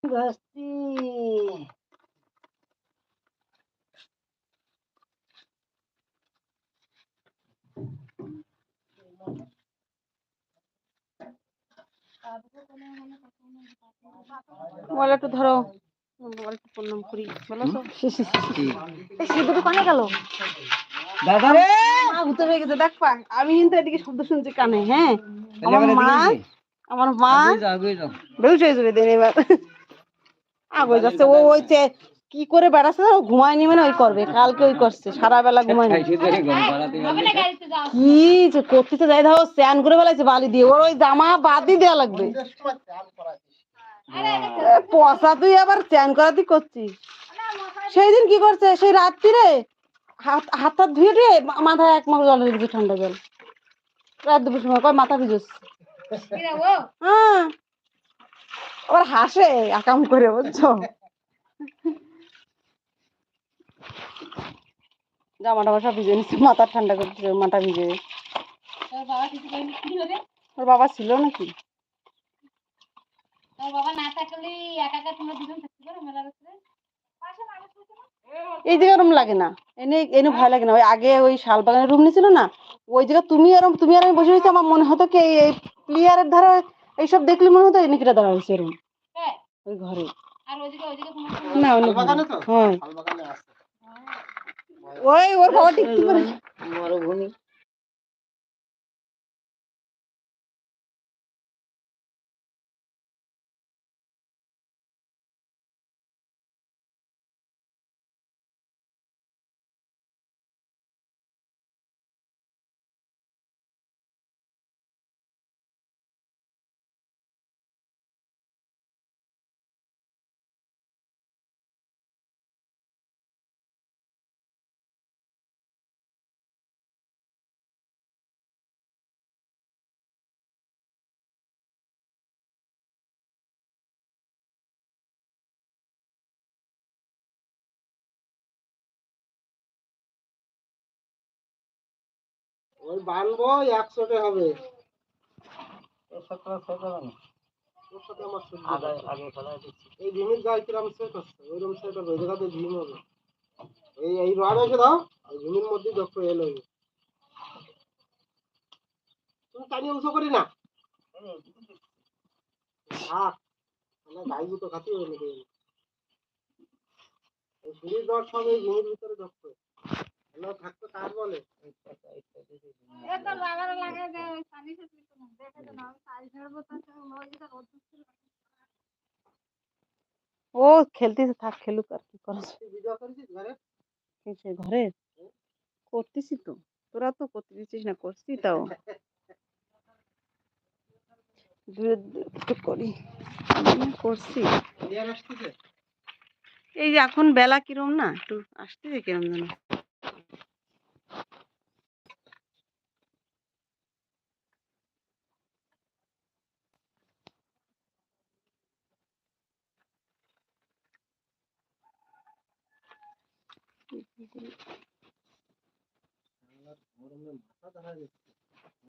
গাছটি বলে একটু ধরো একটু প্রণাম করি বলো তো সিঁদুর কানে গেল দাদা ভূতে হয়ে গেছে দেখ আমি কিন্তু এদিকে শব্দ শুনছি কানে হ্যাঁ আমার মা বেউস হয়ে যাবে দেন এবার আগে যাচ্ছে ও ওই কি করে বেড়াচ্ছে ও ঘুমায়নি মানে ওই করবে কালকে ওই করছে সারা বেলা ঘুমায়নি কি যে করতে যাই ধরো স্নান করে বেলাইছে বালি দিয়ে ওর ওই জামা বাদই দেওয়া লাগবে পচা তুই আবার স্নান করাতেই করছিস সেই দিন কি করছে সেই রাত্রিরে হাত হাত ধুয়ে দিয়ে মাথায় এক মাস জল দিয়েছে ঠান্ডা জল রাত দুপুর সময় কয় মাথা ভিজেছে হ্যাঁ আবার হাসে আকাম করে বুঝছো জামাটা সব ভিজে নিচ্ছে মাথা ঠান্ডা করছে মাথা ভিজে ওর বাবা ছিল নাকি এই জায়গায় ওরম লাগে না এনে এনে ভয় লাগে না ওই আগে ওই শালবাগানের রুম নিয়েছিল না ওই জায়গা তুমি আর আমি বসে হয়েছে আমার মনে হতো কি এই প্লেয়ারের ধারা এইসব দেখলে মনে হতো এনিকিটা দাঁড়া হয়েছে এরকম ওই ঘরে না হ্যাঁ ওই ওর বাবা টিকতে পারে মরুভূমি ওই বানবো 100 হবে এই ডিমের গায়ে কিরম সেট হচ্ছে ওইরকম সেট হবে ওই জায়গাতে ডিম হবে এই রড এসে দাও এই ডিমের মধ্যে দেখো এলো তুমি কানি অংশ করি না থাক মানে গাইবো তো খাতি হয়ে নেবে এই সিঁড়ির রড সব এই ডিমের ভিতরে ঢুকবে হ্যালো থাকতো কার বলে ও খেলতেছে থাক খেলুক আর কি করছে ঘরে করতেছি তো তোরা তো করতে দিচ্ছিস না করছি তাও করি করছি এই যে এখন বেলা কিরম না একটু আসতেছে কিরম যেন মাথা দেখা যাচ্ছে